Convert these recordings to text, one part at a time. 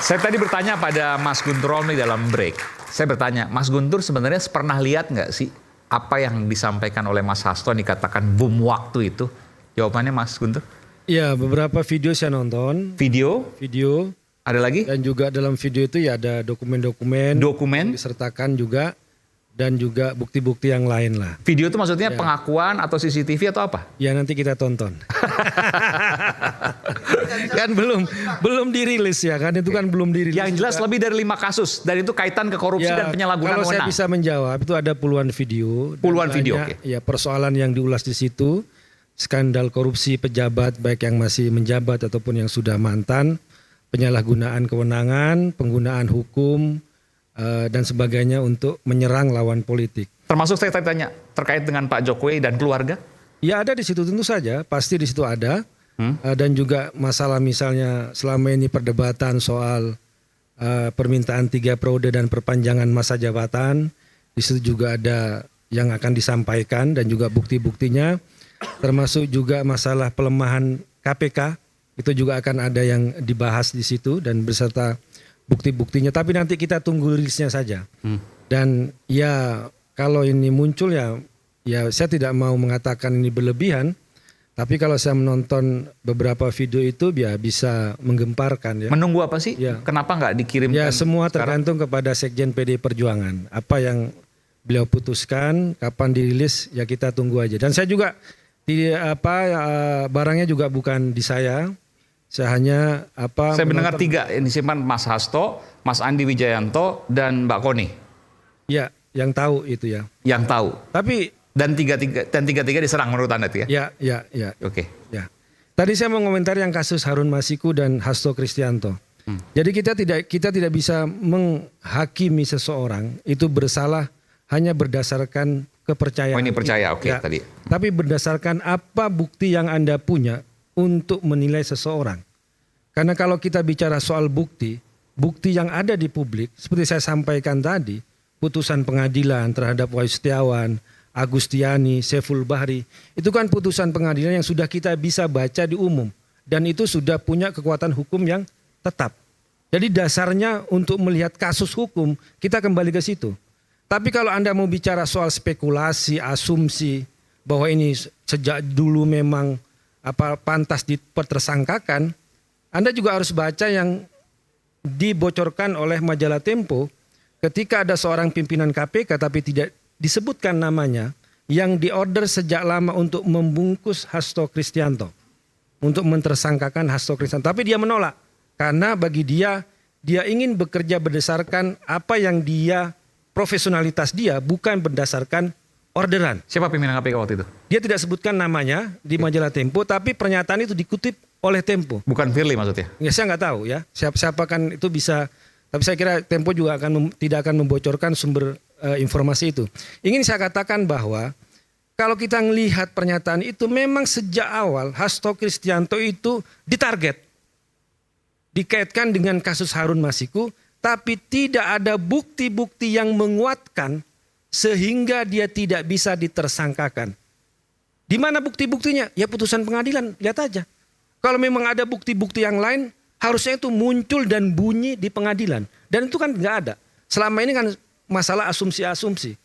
Saya tadi bertanya pada Mas Guntur Romli dalam break. Saya bertanya, Mas Guntur sebenarnya pernah lihat nggak sih apa yang disampaikan oleh Mas Hasto yang dikatakan bom waktu itu? Jawabannya Mas Guntur? Iya, beberapa video saya nonton. Video? Video. Ada lagi? Dan juga dalam video itu ya ada dokumen-dokumen. Dokumen? Disertakan juga. Dan juga bukti-bukti yang lain lah. Video itu maksudnya Ya. pengakuan atau CCTV atau apa? Ya nanti kita tonton. Kan belum dirilis ya kan, itu kan belum dirilis. Yang jelas juga. lebih dari 5 kasus. Dan itu kaitan ke korupsi dan penyalahgunaan kalau saya wewenang. bisa menjawab, itu ada puluhan video. Dan Puluhan video, banyak, oke. Ya persoalan yang diulas di situ. Skandal korupsi pejabat baik yang masih menjabat ataupun yang sudah mantan. Penyalahgunaan kewenangan, penggunaan hukum, dan sebagainya untuk menyerang lawan politik. Termasuk saya tanya terkait dengan Pak Jokowi dan keluarga? Ya ada di situ tentu saja, pasti di situ ada. Dan juga masalah misalnya selama ini perdebatan soal permintaan 3 periode dan perpanjangan masa jabatan. Di situ juga ada yang akan disampaikan dan juga bukti-buktinya. Termasuk juga masalah pelemahan KPK, itu juga akan ada yang dibahas di situ dan beserta bukti-buktinya. Tapi nanti kita tunggu rilisnya saja. Dan ya kalau ini muncul ya saya tidak mau mengatakan ini berlebihan. Tapi kalau saya menonton beberapa video itu ya bisa menggemparkan ya. Menunggu apa sih? Ya. Kenapa nggak dikirimkan? Ya semua sekarang? tergantung kepada Sekjen PDI Perjuangan. Apa yang beliau putuskan, kapan dirilis ya kita tunggu aja. Dan saya juga barangnya juga bukan di saya. Saya hanya Saya mendengar 3 yang disimpan Mas Hasto, Mas Andi Wijayanto, dan Mbak Koni. Ya, yang tahu itu ya. Yang tahu. Tapi Dan tiga-tiga diserang menurut Anda itu ya? ya. Oke. Ya. Tadi saya mau komentar yang kasus Harun Masiku dan Hasto Kristianto. Jadi kita tidak bisa menghakimi seseorang itu bersalah hanya berdasarkan kepercayaan. Oh ini percaya, oke Ya. tadi. Tapi berdasarkan apa bukti yang Anda punya untuk menilai seseorang. Karena kalau kita bicara soal bukti yang ada di publik, seperti saya sampaikan tadi, putusan pengadilan terhadap Wahyu Setiawan, Agustiani, Saiful Bahri, itu kan putusan pengadilan yang sudah kita bisa baca di umum. Dan itu sudah punya kekuatan hukum yang tetap. Jadi dasarnya untuk melihat kasus hukum, kita kembali ke situ. Tapi kalau Anda mau bicara soal spekulasi, asumsi, bahwa ini sejak dulu memang pantas dipersangkakan, Anda juga harus baca yang dibocorkan oleh majalah Tempo ketika ada seorang pimpinan KPK tapi tidak disebutkan namanya yang diorder sejak lama untuk membungkus Hasto Kristianto, untuk mentersangkakan Hasto Kristianto, tapi dia menolak karena bagi dia ingin bekerja berdasarkan apa yang dia profesionalitas dia, bukan berdasarkan orderan. Siapa pimpinan KPK waktu itu? Dia tidak sebutkan namanya di majalah Tempo, tapi pernyataan itu dikutip oleh Tempo. Bukan Firly maksudnya? Ya saya nggak tahu ya, siapa kan itu bisa. Tapi saya kira Tempo juga tidak akan membocorkan sumber informasi itu. Ingin saya katakan bahwa kalau kita melihat pernyataan itu memang sejak awal Hasto Kristianto itu ditarget. Dikaitkan dengan kasus Harun Masiku, tapi tidak ada bukti-bukti yang menguatkan sehingga dia tidak bisa ditersangkakan. Di mana bukti-buktinya? Ya putusan pengadilan, lihat aja. Kalau memang ada bukti-bukti yang lain, harusnya itu muncul dan bunyi di pengadilan. Dan itu kan nggak ada. Selama ini kan masalah asumsi-asumsi.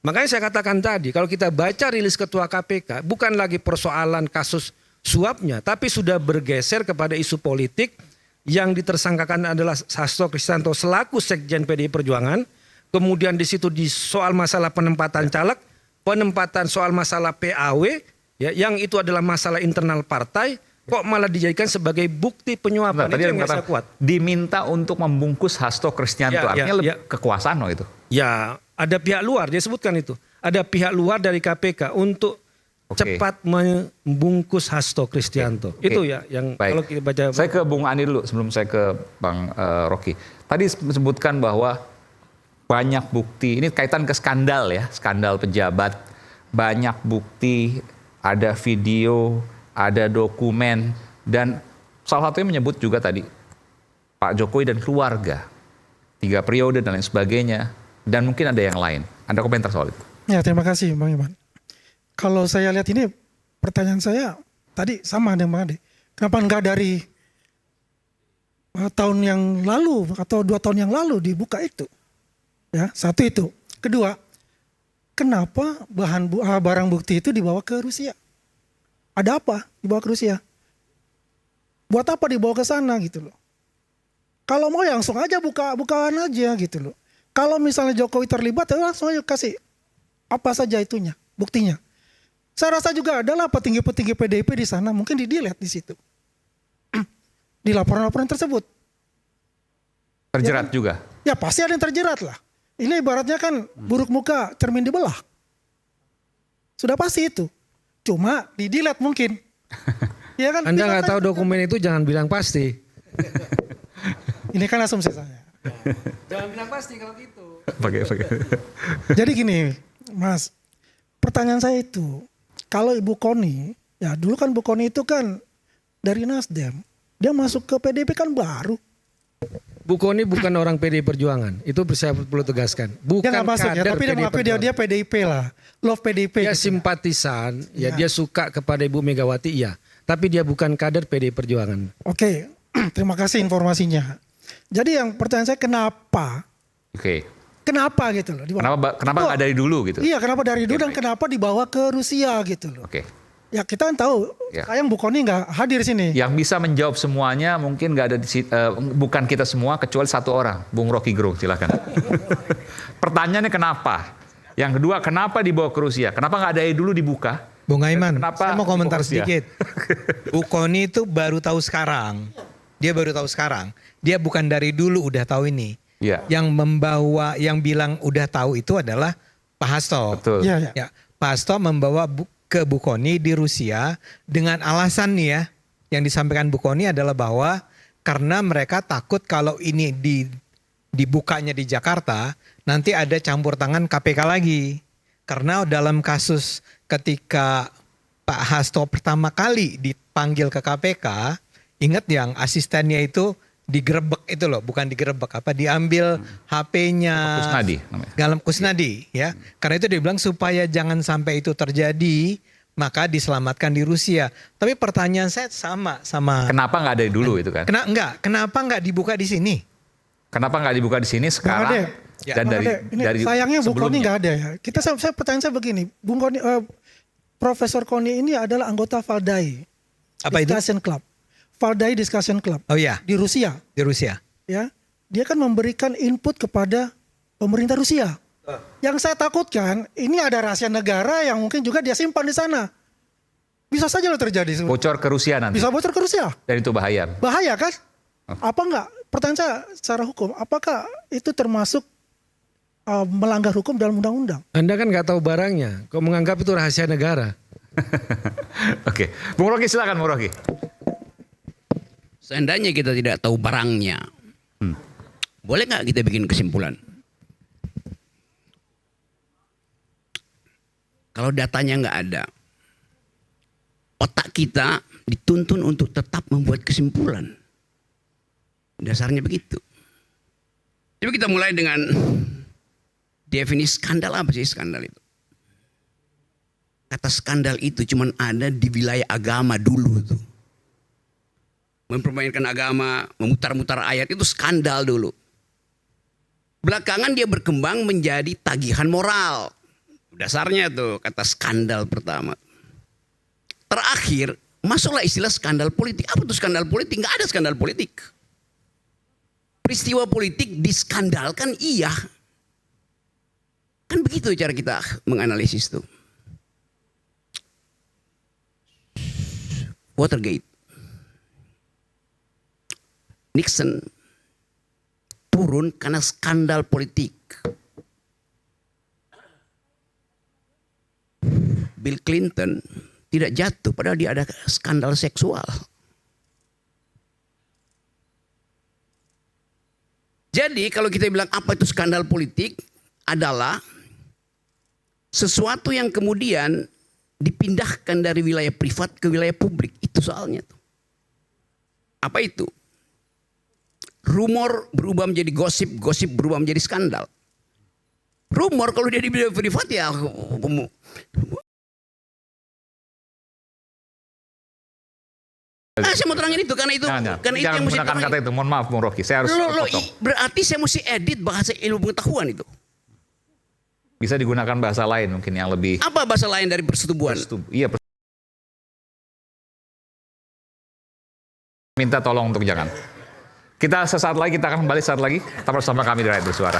Makanya saya katakan tadi, kalau kita baca rilis Ketua KPK, bukan lagi persoalan kasus suapnya, tapi sudah bergeser kepada isu politik yang ditersangkakan adalah Hasto Kristianto selaku Sekjen PDI Perjuangan. Kemudian di situ di soal masalah penempatan caleg, penempatan soal masalah PAW, ya, yang itu adalah masalah internal partai, kok malah dijadikan sebagai bukti penyuapan. Tadi itu yang saya kuat. Diminta untuk membungkus Hasto Kristianto, artinya lebih kekuasaan loh itu. Ya, ada pihak luar, dia sebutkan itu. Ada pihak luar dari KPK untuk cepat membungkus Hasto Kristianto. Itu ya yang baik. Kalau kita baca. Saya ke Bung Andi dulu sebelum saya ke Bang Rocky. Tadi disebutkan bahwa banyak bukti, ini kaitan ke skandal ya, skandal pejabat. Banyak bukti, ada video, ada dokumen, dan salah satunya menyebut juga tadi Pak Jokowi dan keluarga. 3 periode dan lain sebagainya. Dan mungkin ada yang lain. Ada komentar soal itu? Ya, terima kasih Bang Iman. Kalau saya lihat ini, pertanyaan saya tadi sama dengan Bang Ade. Kenapa enggak dari tahun yang lalu atau 2 tahun yang lalu dibuka itu. Ya, satu itu. Kedua, kenapa barang bukti itu dibawa ke Rusia? Ada apa dibawa ke Rusia? Buat apa dibawa ke sana gitu loh? Kalau mau ya langsung aja bukaan aja gitu loh. Kalau misalnya Jokowi terlibat ya langsung aja kasih apa saja itunya, buktinya. Saya rasa juga adalah petinggi-petinggi PDIP di sana mungkin di-delete di situ. Di laporan-laporan tersebut. Terjerat juga. Ya pasti ada yang terjerat lah. Ini ibaratnya kan buruk muka cermin dibelah. Sudah pasti itu. Cuma di-delete mungkin. Ya kan? Anda nggak tahu dokumen itu jangan bilang pasti. Ini kan asumsi saya. Jangan bilang pasti kalau gitu. Pakai. Jadi gini, Mas. Pertanyaan saya itu, kalau Ibu Koni, ya dulu kan Bu Koni itu kan dari Nasdem. Dia masuk ke PDIP kan baru. Bu Koni bukan orang PDI Perjuangan. Itu saya perlu tegaskan. Bukan Dia nggak masuk ya, kader tapi dia PDI mengakui dia PDIP lah. Love PDIP. Dia gitu. simpatisan, ya Ya. dia suka kepada Ibu Megawati, iya. Tapi dia bukan kader PDI Perjuangan. Oke, terima kasih informasinya. Jadi yang pertanyaan saya kenapa? Oke. Kenapa gitu loh? Kenapa nggak dari dulu gitu? Iya, kenapa dari dulu Oke, dan baik. kenapa dibawa ke Rusia gitu loh? Oke. Ya kita kan tahu, Ya. sayang Bu Koni nggak hadir sini. Yang bisa menjawab semuanya mungkin nggak ada bukan kita semua kecuali satu orang, Bung Rocky Gerung, silakan. Pertanyaannya kenapa? Yang kedua, kenapa dibawa ke Rusia? Kenapa nggak dari dulu dibuka? Bung Aiman, Kenapa saya mau komentar dibawa ke Rusia? sedikit. Bu Koni itu baru tahu sekarang. Dia baru tahu sekarang. Dia bukan dari dulu udah tahu ini. Iya. Yang membawa, yang bilang udah tahu itu adalah Pak Hasto. Betul. Iya, ya. Ya, Pak Hasto membawa ke Bu Koni di Rusia dengan alasan nih ya, yang disampaikan Bu Koni adalah bahwa karena mereka takut kalau ini dibukanya di Jakarta, nanti ada campur tangan KPK lagi. Karena dalam kasus ketika Pak Hasto pertama kali dipanggil ke KPK, ingat yang asistennya itu digerebek itu loh, bukan digerebek diambil HP-nya. Kusnadi namanya. Dalam Kusnadi ya. Karena itu dia bilang supaya jangan sampai itu terjadi, maka diselamatkan di Rusia. Tapi pertanyaan saya sama. Kenapa nggak dari dulu itu kan? Kenapa nggak dibuka di sini? Kenapa nggak dibuka di sini sekarang? Ade. Ya. Dan Bang dari, Ade, ini dari sayangnya Bu Koni sebelumnya. nggak ada ya. Pertanyaan saya begini, Bung Koni, Profesor Koni ini adalah anggota Valdai Apa itu? Discussion Club. Valdai Discussion Club Oh iya, di Rusia. di Rusia. Ya, dia kan memberikan input kepada pemerintah Rusia. Yang saya takutkan ini ada rahasia negara yang mungkin juga dia simpan di sana. Bisa saja lo terjadi. Bocor ke Rusia nanti. Bisa bocor ke Rusia. Dan itu bahaya. Bahaya kan? Apa enggak? Pertanyaan saya secara hukum, apakah itu termasuk melanggar hukum dalam undang-undang? Anda kan nggak tahu barangnya. Kok menganggap itu rahasia negara? Oke. Bung Rocky silakan Bung Rocky. Seandainya kita tidak tahu barangnya, boleh nggak kita bikin kesimpulan? Kalau datanya nggak ada, otak kita dituntun untuk tetap membuat kesimpulan. Dasarnya begitu. Coba kita mulai dengan definisi skandal. Apa sih skandal itu? Kata skandal itu cuma ada di wilayah agama dulu tuh. Mempermainkan agama, memutar-mutar ayat itu skandal dulu. Belakangan dia berkembang menjadi tagihan moral. Dasarnya tuh kata skandal pertama. Terakhir masuklah istilah skandal politik. Apa tuh skandal politik? Nggak ada skandal politik. Peristiwa politik diskandalkan iya. Kan begitu cara kita menganalisis tuh. Watergate. Nixon turun karena skandal politik. Bill Clinton tidak jatuh padahal dia ada skandal seksual. Jadi kalau kita bilang apa itu skandal politik adalah sesuatu yang kemudian dipindahkan dari wilayah privat ke wilayah publik. Itu soalnya tuh. Apa itu? Rumor berubah menjadi gosip, gosip berubah menjadi skandal. Rumor kalau dia di wilayah privat ya Saya mau terangin itu karena itu Jangan itu yang mesti menggunakan kata terangin. itu. Mohon maaf Bung Rocky, saya harus Loh, potong. berarti saya mesti edit bahasa ilmu pengetahuan itu. Bisa digunakan bahasa lain mungkin yang lebih Apa bahasa lain dari persetubuhan? Iya. Minta tolong untuk jangan. Kita sesaat lagi, kita akan kembali saat lagi. Tetap bersama kami di Rakyat Bersuara.